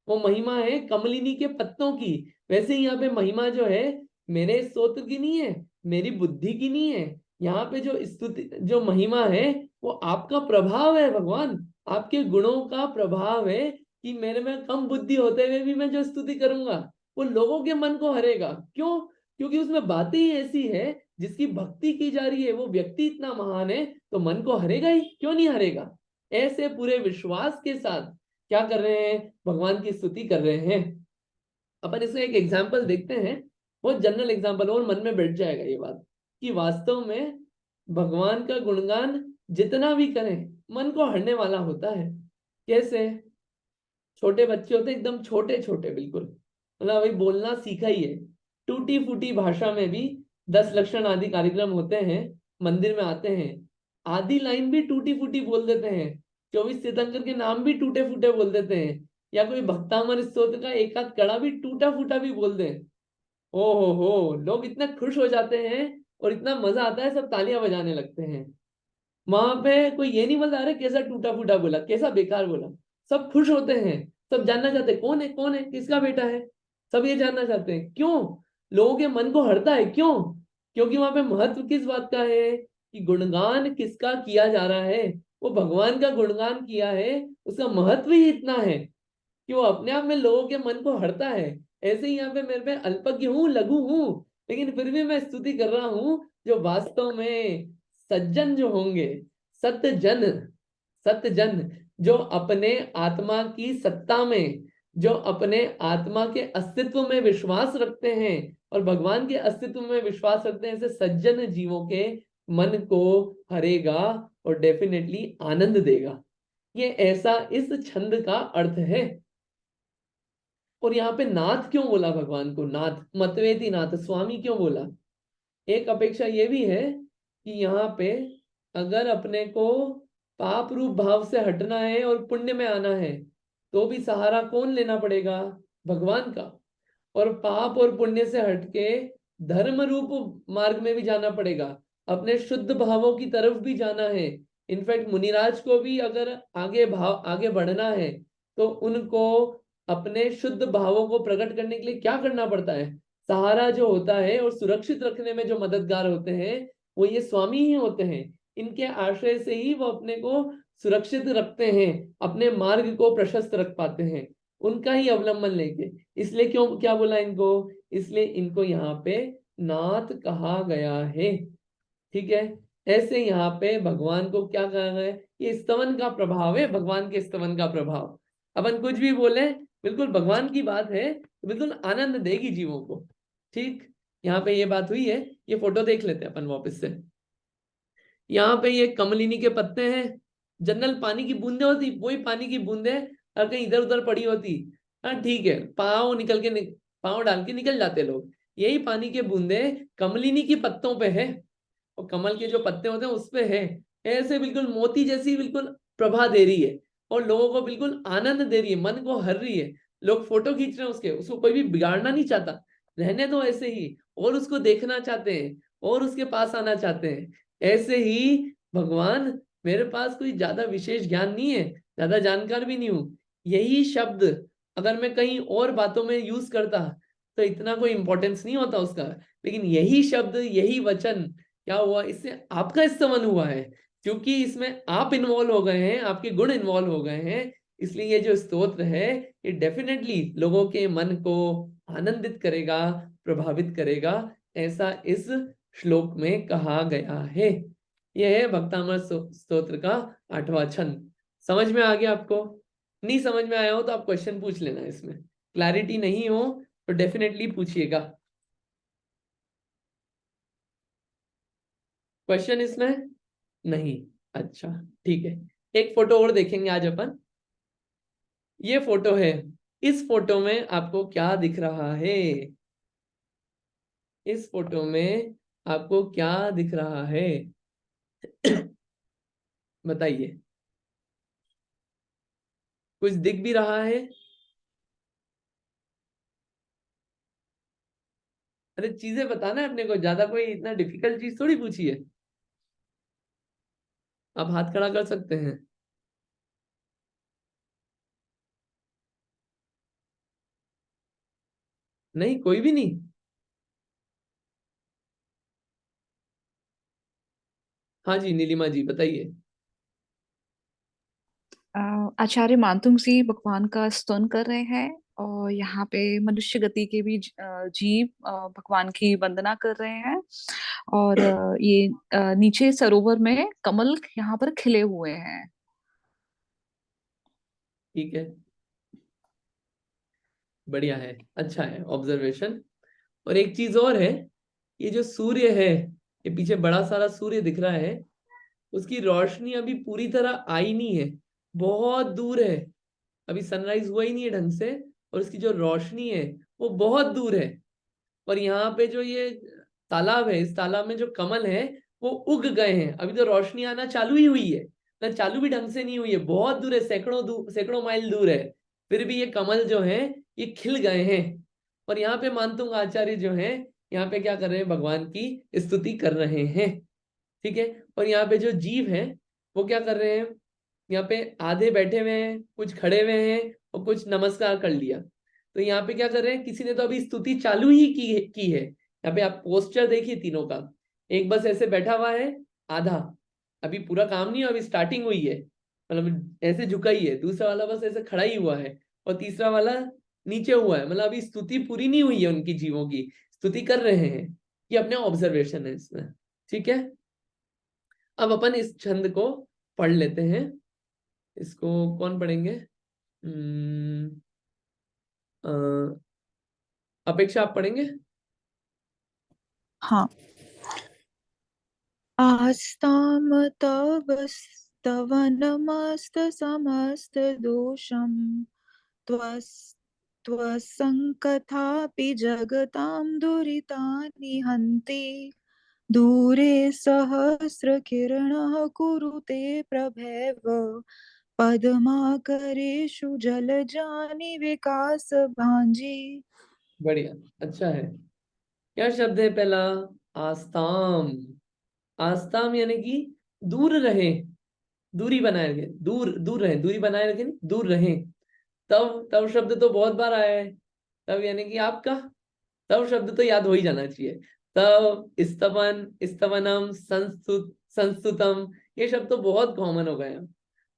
वो महिमा है कमलिनी के पत्तों की। वैसे ही यहाँ पे महिमा जो है मेरे स्तोत्र की नहीं है, मेरी बुद्धि की नहीं है, यहाँ पे जो स्तुति, जो महिमा है वो आपका प्रभाव है भगवान, आपके गुणों का प्रभाव है कि मेरे में कम बुद्धि होते हुए भी मैं जो स्तुति करूंगा वो लोगों के मन को हरेगा। क्यों? क्योंकि उसमें बातें ही ऐसी है, जिसकी भक्ति की जा रही है वो व्यक्ति इतना महान है, तो मन को हरेगा ही, क्यों नहीं हरेगा? ऐसे पूरे विश्वास के साथ क्या कर रहे हैं, भगवान की स्तुति कर रहे हैं। अपन इसका एक एग्जाम्पल देखते हैं, बहुत जनरल एग्जाम्पल, और मन में बैठ जाएगा ये बात कि वास्तव में भगवान का गुणगान जितना भी करें मन को हरने वाला होता है। कैसे? छोटे बच्चे होते हैं, एकदम छोटे छोटे, बिल्कुल मतलब अभी बोलना सीखा ही है, टूटी फूटी भाषा में भी 10 लक्षण आदि कार्यक्रम होते हैं, मंदिर में आते हैं, आधी लाइन भी टूटी फूटी बोल देते हैं, 24 तीर्थंकर के नाम भी टूटे फूटे बोल देते हैं, या कोई भक्तामर स्तोत्र का एक आध कड़ा भी टूटा फूटा भी बोल दें। ओ हो, लोग इतने खुश हो जाते हैं और इतना मजा आता है, सब तालियां बजाने लगते हैं। वहां पे कोई ये नहीं बोलता अरे कैसा टूटा फूटा बोला, कैसा बेकार बोला, सब खुश होते हैं, सब जानना चाहते हैं कौन है, किसका बेटा है, सब ये जानना चाहते हैं। क्यों? लोगों के मन को हरता है। क्यों? क्योंकि वहां पे महत्व किस बात का है कि गुणगान किसका किया जा रहा है, वो भगवान का गुणगान किया है, उसका महत्व ही इतना है कि वो अपने आप में लोगों के मन को हरता है। ऐसे ही यहाँ पे मेरे पे अल्पज्ञ हूँ, लघु हूँ, लेकिन फिर भी मैं स्तुति कर रहा हूँ जो वास्तव में सज्जन जो होंगे, सतजन, सतजन जो अपने आत्मा की सत्ता में, जो अपने आत्मा के अस्तित्व में विश्वास रखते हैं और भगवान के अस्तित्व में विश्वास रखते हैं, ऐसे सज्जन जीवों के मन को हरेगा और डेफिनेटली आनंद देगा। ये ऐसा इस छंद का अर्थ है। और यहाँ पे नाथ क्यों बोला भगवान को? नाथ, मतवेति नाथ, स्वामी क्यों बोला? एक अपेक्षा ये भी है कि यहाँ पे अगर अपने को पाप रूप भाव से हटना है और पुण्य में आना है, तो भी सहारा कौन लेना पड़ेगा? भगवान का। और पाप और पुण्य से हटके धर्म रूप मार्ग में भी जाना पड़ेगा, अपने शुद्ध भावों की तरफ भी जाना है। इनफैक्ट मुनिराज को भी अगर आगे बढ़ना है, तो उनको अपने शुद्ध भावों को प्रकट करने के लिए क्या करना पड़ता है? सहारा जो होता है और सुरक्षित रखने में जो मददगार होते हैं वो ये स्वामी ही होते हैं। इनके आश्रय से ही वो अपने को सुरक्षित रखते हैं, अपने मार्ग को प्रशस्त रख पाते हैं, उनका ही अवलंबन लेके। इसलिए क्यों, क्या बोला इनको? इसलिए इनको यहाँ पे नाथ कहा गया है। ठीक है, ऐसे यहाँ पे भगवान को क्या कहा गया है? ये स्तवन का प्रभाव है, भगवान के स्तवन का प्रभाव। अपन कुछ भी बोले, बिल्कुल भगवान की बात है तो बिल्कुल आनंद देगी जीवों को। ठीक, यहाँ पे ये बात हुई है। ये फोटो देख लेते हैं अपन वापस से। यहाँ पे ये कमलिनी के पत्ते हैं, जनरल पानी की बूंदे होती, वही पानी की बूंदे अगर कहीं इधर उधर पड़ी होती, हाँ ठीक है, पाँव डाल के निकल जाते लोग, यही पानी के बूंदे कमलिनी की पत्तों पे है, और कमल के जो पत्ते होते हैं उस पे है, ऐसे बिल्कुल मोती जैसी बिल्कुल प्रभा दे रही है, और लोगों को बिल्कुल आनंद दे रही है, मन को हर रही है। लोग फोटो खींच रहे हैं उसको कोई भी बिगाड़ना नहीं चाहता, रहने दो ऐसे ही, और उसको देखना चाहते हैं, और उसके पास आना चाहते हैं। ऐसे ही भगवान, मेरे पास कोई ज्यादा विशेष ज्ञान नहीं है, ज्यादा जानकार भी नहीं हूं, यही शब्द अगर मैं कहीं और बातों में यूज करता तो इतना कोई इंपॉर्टेंस नहीं होता उसका, लेकिन यही शब्द, यही वचन क्या हुआ, इससे आपका स्तमन हुआ है, क्योंकि इसमें आप इन्वॉल्व हो गए हैं, आपके गुण इन्वॉल्व हो गए हैं, इसलिए ये जो स्तोत्र है ये डेफिनेटली लोगों के मन को आनंदित करेगा, प्रभावित करेगा, ऐसा इस श्लोक में कहा गया है। यह है भक्तामृत स्तोत्र का 8वां छंद। समझ में आ गया आपको? नहीं समझ में आया हो तो आप क्वेश्चन पूछ लेना, इसमें क्लैरिटी नहीं हो तो डेफिनेटली पूछिएगा। क्वेश्चन इसमें नहीं? अच्छा ठीक है, एक फोटो और देखेंगे आज अपन। ये फोटो है, इस फोटो में आपको क्या दिख रहा है? इस फोटो में आपको क्या दिख रहा है? बताइए, कुछ दिख भी रहा है? अरे चीजें बताना है अपने को, ज्यादा कोई इतना डिफिकल्ट चीज थोड़ी पूछी है। आप हाथ खड़ा कर सकते हैं। नहीं, कोई भी नहीं? हाँ जी नीलिमा जी बताइए। आचार्य मानतुंग जी भगवान का स्तुति कर रहे हैं, और यहाँ पे मनुष्य गति के भी जीव भगवान की वंदना कर रहे हैं, और ये नीचे सरोवर में कमल यहाँ पर खिले हुए हैं। ठीक है, बढ़िया है, अच्छा है ऑब्जर्वेशन। और एक चीज और है, ये जो सूर्य है, ये पीछे बड़ा सारा सूर्य दिख रहा है, उसकी रोशनी अभी पूरी तरह आई नहीं है, बहुत दूर है, अभी सनराइज हुआ ही नहीं है ढंग से, और उसकी जो रोशनी है वो बहुत दूर है। और यहाँ पे जो ये तालाब है, इस तालाब में जो कमल है वो उग गए हैं, अभी तो रोशनी आना चालू ही हुई है, ना चालू भी ढंग से नहीं हुई है, बहुत दूर है, सैकड़ों माइल दूर है, फिर भी ये कमल जो है ये खिल गए हैं। और यहाँ पे मानतुंग आचार्य जो है यहाँ पे क्या कर रहे हैं, भगवान की स्तुति कर रहे हैं। ठीक है, और यहाँ पे जो जीव है वो क्या कर रहे हैं, यहाँ पे आधे बैठे हुए हैं, कुछ खड़े हुए हैं, और कुछ नमस्कार कर लिया। तो यहाँ पे क्या कर रहे हैं, किसी ने तो अभी स्तुति चालू ही की है। यहाँ पे आप पोस्चर देखिए तीनों का, एक बस ऐसे बैठा हुआ है आधा, अभी पूरा काम नहीं हुआ, अभी स्टार्टिंग हुई है, मतलब ऐसे झुका ही है, दूसरा वाला बस ऐसे खड़ा ही हुआ है, और तीसरा वाला नीचे हुआ है, मतलब अभी स्तुति पूरी नहीं हुई है उनकी, जीवों की स्तुति कर रहे हैं। ये अपने ऑब्जर्वेशन है इसमें। ठीक है, अब अपन इस छंद को पढ़ लेते हैं। इसको कौन पढ़ेंगे? अपेक्षा आप पढ़ेंगे? हाँ। आस्ताम तव स्तवनमस्त समस्त दोषम त्वस् त्वसंकथापि जगतां दुरितानि हन्ति दूरे सहस्रकिरणः कुरुते प्रभैव पद्माकरेषु जलजानि विकास भांजी। बढ़िया, अच्छा है। क्या शब्द है पहला? आस्ताम। आस्ताम यानी कि दूर रहे, दूरी बनाए रखे, दूर दूर रहे, दूरी बनाए रखे नहीं, दूर रहे। तब तब शब्द तो बहुत बार आया है, तब यानी कि आपका, तब शब्द तो याद हो ही जाना चाहिए। तब, स्तवन, स्तवनम, संस्तुतम, ये शब्द तो बहुत कॉमन हो गए हैं।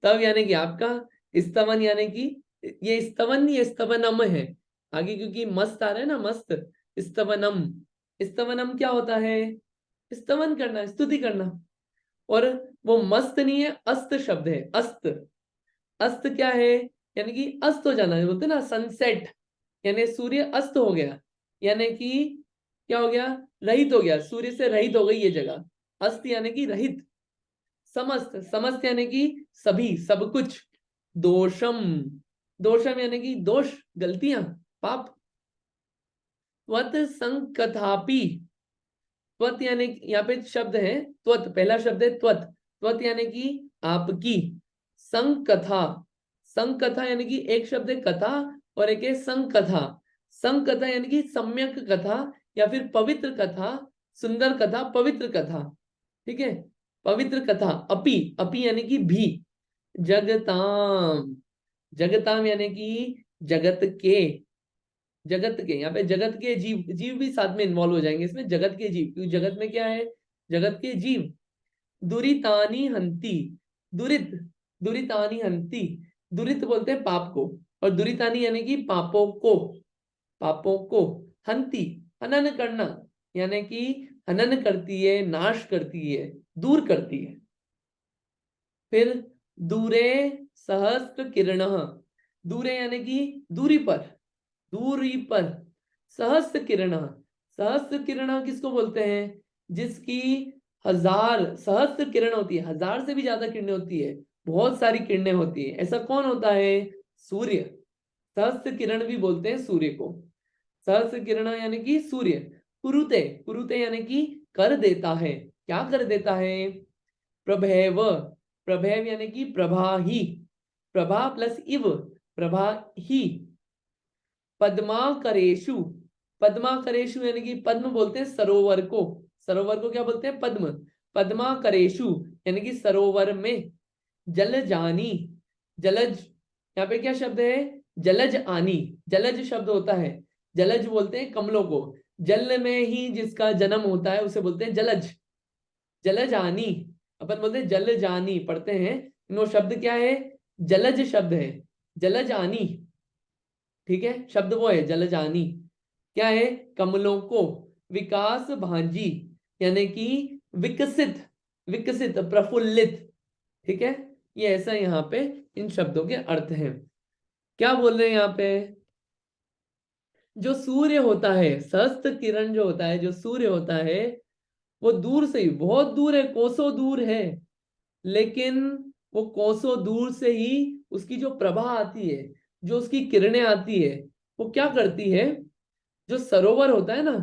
तब यानी कि आपका, स्तवन यानी कि, ये स्तवन नहीं है, स्तवनम है आगे, क्योंकि मस्त आ रहा है ना, मस्त। स्तवनम, स्तवनम क्या होता है? स्तवन करना, स्तुति करना। और वो मस्त नहीं है, अस्त शब्द है, अस्त। अस्त क्या है? यानी कि अस्त हो जाना, बोलते ना सनसेट, यानी सूर्य अस्त हो गया, यानी कि क्या हो गया, रहित हो गया, सूर्य से रहित हो गई ये जगह। अस्त यानी कि रहित। समस्त, समस्त यानी कि सभी, सब कुछ। दोषम, दोषम यानी कि दोष, गलतियां, पाप। त्वत संकथापि, त्वत यानी यहाँ पे शब्द है त्वत, पहला शब्द है त्वत, त्वत यानी कि आपकी, संकथा, संकथा यानी कि एक शब्द है कथा और एक है संकथा, संकथा यानी कि सम्यक कथा या फिर पवित्र कथा, सुंदर कथा, पवित्र कथा, ठीक है, पवित्र कथा। अपि, अपि यानी कि भी, जगताम, जगताम यानी कि जगत के, जगत के, यहाँ पे जगत के जीव, जीव भी साथ में इन्वॉल्व हो जाएंगे इसमें, जगत के जीव, क्योंकि जगत में क्या है, जगत के जीव। दुरितानी हंती, दुरित, दुरितानी हंती, दुरित बोलते हैं पाप को, और दुरितानी यानी कि पापों को, पापों को, हंती हनन करना, यानी कि हनन करती है, नाश करती है, दूर करती है। फिर दूरे सहस्त्र किरणः, दूरे यानी कि दूरी पर, दूरी पर, सहस्त्र किरणः, सहस्त्र किरणः किसको बोलते हैं, जिसकी हजार सहस्त्र किरण होती है, हजार से भी ज्यादा किरणें होती है, बहुत सारी किरणें होती है, ऐसा कौन होता है, सूर्य, सहस्त्र किरण भी बोलते हैं सूर्य को, सहस्त्र किरण यानी कि सूर्य। कुरुते, कुरुते यानी कि कर देता है, क्या कर देता है, प्रभैव, प्रभैव यानी कि प्रभा ही, प्रभा प्लस इव, प्रभा ही। पद्माकरेषु, पद्माकरेषु यानी कि पद्म बोलते हैं सरोवर को, सरोवर को क्या बोलते हैं, पद्म, पद्माकरेषु यानी कि सरोवर में। जलजानी, जलज, यहाँ पे क्या शब्द है, जलज आनी, जलज शब्द होता है, जलज बोलते हैं कमलों को, जल में ही जिसका जन्म होता है उसे बोलते हैं जलज, जलजानी, अपन बोलते हैं जल जानी, पढ़ते हैं, वो शब्द क्या है, जलज शब्द है, जलज आनी, ठीक है, शब्द वो है जलजानी, क्या है, कमलों को। विकास भांजी यानी कि विकसित, विकसित, प्रफुल्लित, ठीक है, ये ऐसा यहाँ पे इन शब्दों के अर्थ हैं। क्या बोल रहे हैं यहाँ पे, जो सूर्य होता है, सहस्त्र किरण जो होता है, जो सूर्य होता है, वो दूर से ही, बहुत दूर है, कोसों दूर है, लेकिन वो कोसों दूर से ही उसकी जो प्रभा आती है, जो उसकी किरणें आती है, वो क्या करती है, जो सरोवर होता है ना,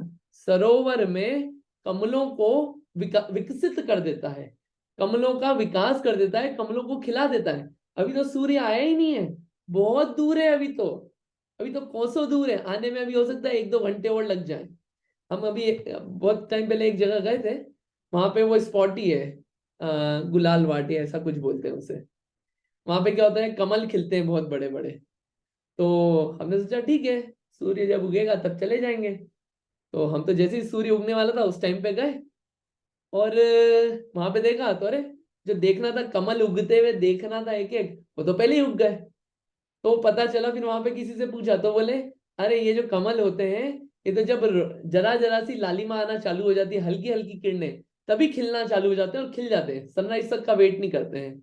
सरोवर में कमलों को विकसित कर देता है, कमलों का विकास कर देता है, कमलों को खिला देता है। अभी तो सूर्य आया ही नहीं है, बहुत दूर है, अभी तो, अभी तो कोसों दूर है, आने में अभी हो सकता है 1-2 घंटे और लग जाए। हम अभी बहुत टाइम पहले एक जगह गए थे, वहां पे वो स्पॉट ही है, गुलाल वाटी ऐसा कुछ बोलते हैं उसे, वहां पे क्या होता है, कमल खिलते हैं बहुत बड़े बड़े, तो हमने सोचा ठीक है, सूर्य जब उगेगा तब चले जाएंगे। तो हम तो जैसे ही सूर्य उगने वाला था उस टाइम पे गए, और वहां पे देखा तो अरे, जो देखना था कमल उगते हुए देखना था एक एक, वो तो पहले ही उग गए। तो पता चला, फिर वहां पे किसी से पूछा तो बोले अरे ये जो कमल होते हैं, ये तो जब जरा जरा सी लालिमा आना चालू हो जाती है, हल्की हल्की किरणें, तभी खिलना चालू हो जाते हैं और खिल जाते हैं, सनराइज तक का वेट नहीं करते हैं।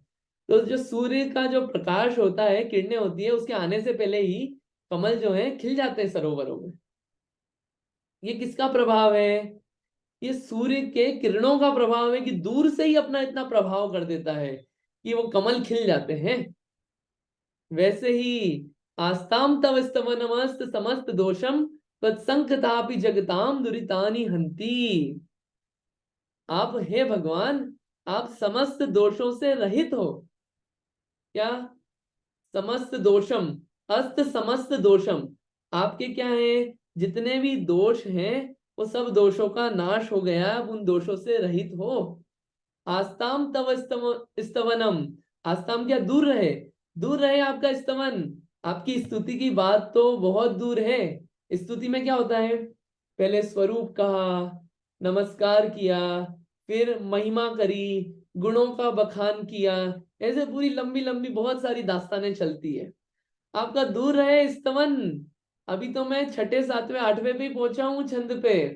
तो जो सूर्य का जो प्रकाश होता है, किरणें होती है, उसके आने से पहले ही कमल जो है खिल जाते हैं सरोवरों में। ये किसका प्रभाव है, ये सूर्य के किरणों का प्रभाव है, कि दूर से ही अपना इतना प्रभाव कर देता है कि वो कमल खिल जाते हैं। वैसे ही आस्ताम तव स्तवनमस्त समस्त दोषम तत्संकतापि जगताम दुरितानि हंति। आप हे भगवान, आप समस्त दोषों से रहित हो, क्या, समस्त दोषम, अस्त समस्त दोषम, आपके क्या है, जितने भी दोष हैं वो सब दोषों का नाश हो गया, आप उन दोषों से रहित हो। आस्ताम तव स्तवनम, आस्ताम क्या, दूर रहे, दूर रहे आपका स्तवन, आपकी स्तुति की बात तो बहुत दूर है। स्तुति में क्या होता है, पहले स्वरूप कहा, नमस्कार किया, फिर महिमा करी, गुणों का बखान किया, ऐसे पूरी लंबी लंबी बहुत सारी दास्तानें चलती है। आपका दूर रहे स्तवन, अभी तो मैं 6ठे 7वें 8वें पे पहुंचा हूं छंद पे।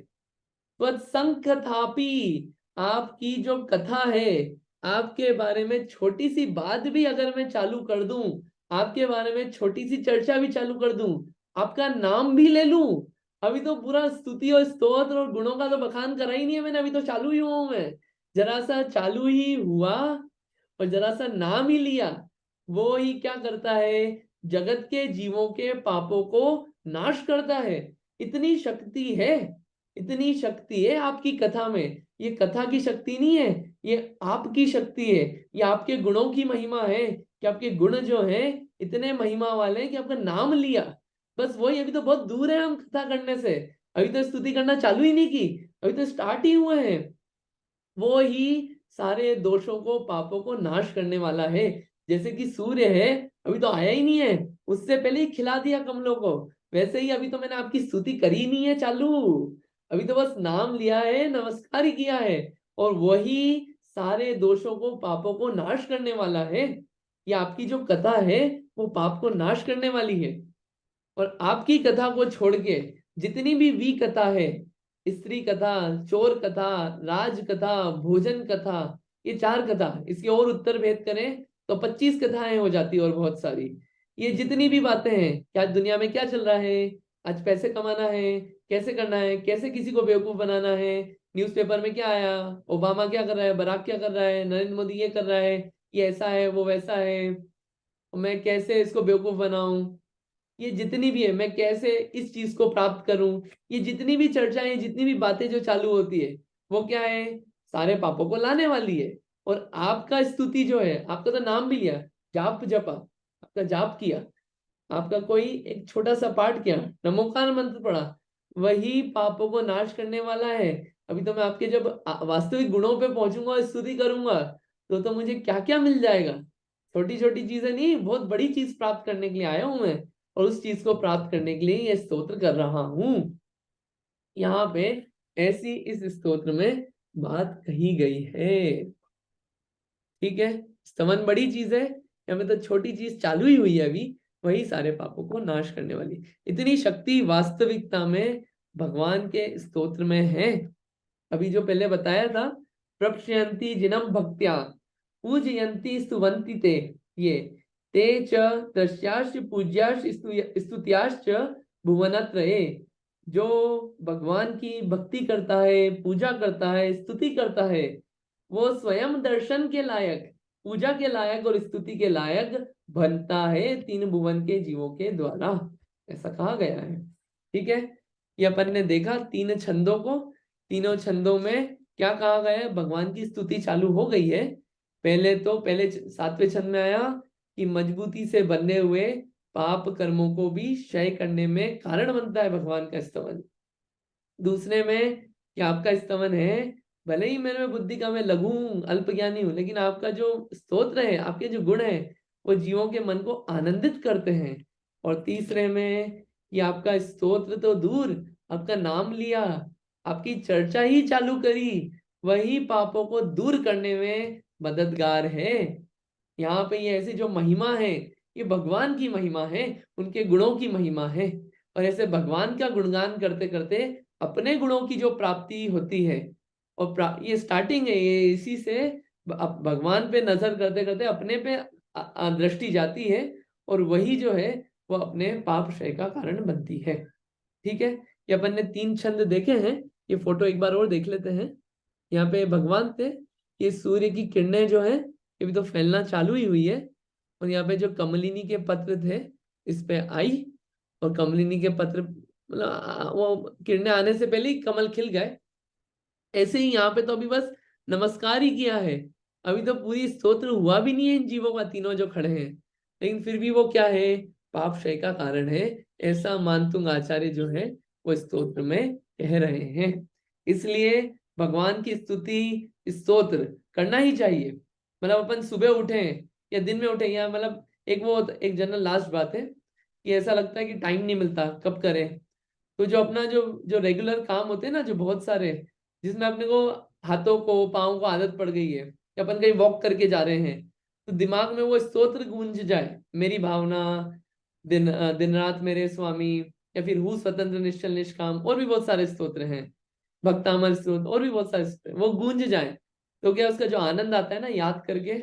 त्वत्संकथापि, आपकी जो कथा है, आपके बारे में छोटी सी बात भी अगर मैं चालू कर दूं, आपके बारे में छोटी सी चर्चा भी चालू कर दूं, आपका नाम भी ले लूं, अभी तो पूरा स्तुति और स्तोत्र और गुणों का तो बखान करा ही नहीं है मैंने, अभी तो चालू ही हुआ हूं मैं, जरा सा चालू ही हुआ और जरा सा नाम ही लिया, वो ही क्या करता है, जगत के जीवों के पापों को नाश करता है। इतनी शक्ति है, इतनी शक्ति है आपकी कथा में। ये कथा की शक्ति नहीं है, ये आपकी शक्ति है, ये आपके गुणों की महिमा है कि आपके गुण जो है इतने महिमा वाले हैं कि आपका नाम लिया। बस वही, अभी तो बहुत दूर है हम कथा करने से, अभी तो स्तुति करना चालू ही नहीं की, अभी तो स्टार्ट ही हुए हैं। वो ही सारे दोषों को, पापों को नाश करने वाला है। जैसे कि सूर्य है, अभी तो आया ही नहीं है, उससे पहले ही खिला दिया कमलों को, वैसे ही अभी तो मैंने आपकी स्तुति करी नहीं है चालू, अभी तो बस नाम लिया है, नमस्कार ही किया है, और वही सारे दोषों को, पापों को नाश करने वाला है। ये आपकी जो कथा है वो पाप को नाश करने वाली है। और आपकी कथा को छोड़ के जितनी भी वी कथा है, स्त्री कथा, चोर कथा, राज कथा, भोजन कथा, ये 4 कथा, इसके और उत्तर भेद करें तो 25 कथाएं हो जाती और बहुत सारी। ये जितनी भी बातें हैं कि आज दुनिया में क्या चल रहा है, आज पैसे कमाना है, कैसे करना है, कैसे किसी को बेवकूफ बनाना है, न्यूज़पेपर में क्या आया, ओबामा क्या कर रहा है, बराक क्या कर रहा है, नरेंद्र मोदी ये कर रहा है, ये ऐसा है, वो वैसा है, मैं कैसे इसको बेवकूफ बनाऊं, ये जितनी भी है, मैं कैसे इस चीज को प्राप्त करूं, ये जितनी भी चर्चाएं, जितनी भी बातें जो चालू होती है, वो क्या है, सारे पापों को लाने वाली है। और आपका स्तुति जो है, आपका तो नाम भी लिया, जाप जपा, आपका जाप किया, आपका कोई एक छोटा सा पाठ किया, नमोकार मंत्र पढ़ा, वही पापों को नाश करने वाला है। अभी तो मैं आपके जब वास्तविक गुणों पे पहुंचूंगा और स्तुति करूंगा तो मुझे क्या क्या मिल जाएगा। छोटी छोटी चीजें नहीं, बहुत बड़ी चीज प्राप्त करने के लिए आया हूं मैं, और उस चीज को प्राप्त करने के लिए ये स्तोत्र कर रहा हूं। यहाँ पे ऐसी इस स्तोत्र में बात कही गई है। ठीक है, स्तवन बड़ी चीज है, हमें तो छोटी चीज चालू ही हुई है अभी, वही सारे पापों को नाश करने वाली। इतनी शक्ति वास्तविकता में भगवान के स्तोत्र में है। अभी जो पहले बताया था, प्रपश्यन्ति जिनम भक्त्या पूजयन्ति स्तुवन्ति ते, ये ते च दस्याश्च पूज्याश्च स्तुत्याश्च भुवनत्रये। जो भगवान की भक्ति करता है, पूजा करता है, स्तुति करता है, वो स्वयं दर्शन के लायक, पूजा के लायक और स्तुति के लायक बनता है 3 भुवन के जीवों के द्वारा, ऐसा कहा गया है। ठीक है, ये अपन ने देखा 3 छंदों को, तीनों छंदों में क्या कहा गया है, भगवान की स्तुति चालू हो गई है। पहले 7वें छंद में आया कि मजबूती से बंधे हुए पाप कर्मों को भी क्षय करने में कारण बनता है भगवान का स्तवन। दूसरे में कि आपका स्तवन है, भले ही मेरे में बुद्धि का मैं लघु हूं, अल्पज्ञानी हूं, लेकिन आपका जो स्तोत्र है, आपके जो गुण है, वो जीवों के मन को आनंदित करते हैं। और तीसरे में कि आपका स्तोत्र तो दूर, आपका नाम लिया, आपकी चर्चा ही चालू करी, वही पापों को दूर करने में मददगार है। यहाँ पे ये ऐसी जो महिमा है, ये भगवान की महिमा है, उनके गुणों की महिमा है। और ऐसे भगवान का गुणगान करते करते अपने गुणों की जो प्राप्ति होती है, और ये स्टार्टिंग है, ये इसी से भगवान पे नजर करते करते अपने पे दृष्टि जाती है, और वही जो है वो अपने पाप क्षय का कारण बनती है। ठीक है, ये अपन ने 3 छंद देखे हैं, ये फोटो एक बार और देख लेते हैं। यहाँ पे भगवान थे, ये सूर्य की किरणें जो है ये भी तो फैलना चालू ही हुई है, और यहाँ पे जो कमलिनी के पत्र थे इस पे आई, और कमलिनी के पत्र मतलब वो किरणें आने से पहले ही कमल खिल गए। ऐसे ही यहाँ पे तो अभी बस नमस्कार ही किया है, अभी तो पूरी स्तोत्र हुआ भी नहीं है इन जीवों का, तीनों जो खड़े हैं, लेकिन फिर भी वो क्या है, पाप क्षय का कारण है, ऐसा मानतुंग आचार्य जो है वो स्तोत्र में कह रहे हैं। इसलिए भगवान की स्तुति स्तोत्र करना ही चाहिए। मतलब अपन सुबह उठे या दिन में उठे, या मतलब एक जनरल लास्ट बात है कि ऐसा लगता है कि टाइम नहीं मिलता, कब करें। तो जो अपना जो जो रेगुलर काम होते हैं ना, जो बहुत सारे, जिसमें अपने को हाथों को, पाँव को आदत पड़ गई है, कि अपन कहीं वॉक करके जा रहे हैं, तो दिमाग में वो स्तोत्र गूंज जाए, मेरी भावना, दिन रात मेरे स्वामी, या फिर हूँ स्वतंत्र निश्चल निष्काम, और भी बहुत सारे स्तोत्र हैं, भक्तामर स्तोत्र, और भी बहुत सारे स्तोत्र, वो गूंज जाए तो क्या उसका जो आनंद आता है ना, याद करके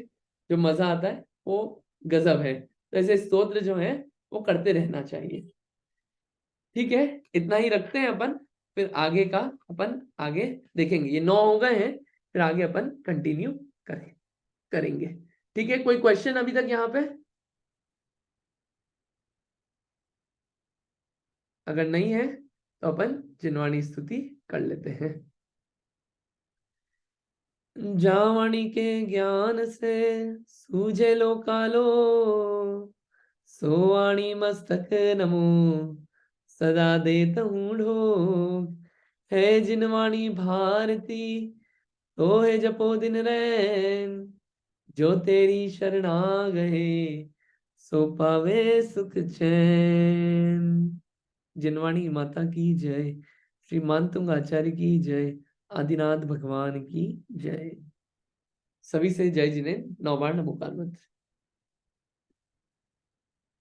जो मजा आता है वो गजब है। तो ऐसे स्तोत्र जो है वो करते रहना चाहिए। ठीक है, इतना ही रखते हैं अपन, फिर आगे का अपन आगे देखेंगे। ये 9 हो गए हैं, फिर आगे अपन कंटिन्यू करेंगे। ठीक है, कोई क्वेश्चन अभी तक यहाँ पे? अगर नहीं है तो अपन जिनवाणी स्तुति कर लेते हैं। जावाणी के ज्ञान से सूझे लोकालो, सोवाणी मस्तक नमो सदा देता हूँ ढोक। है जिनवाणी भारती तो है जपो दिन रैन, जो तेरी शरणा गए सो पावे सुख चैन। जिनवाणी माता की जय, श्री मानतुंग आचार्य की जय, आदिनाथ भगवान की जय। सभी से जय जिनेन्द्र, 9 बार नमोकार मंत्र।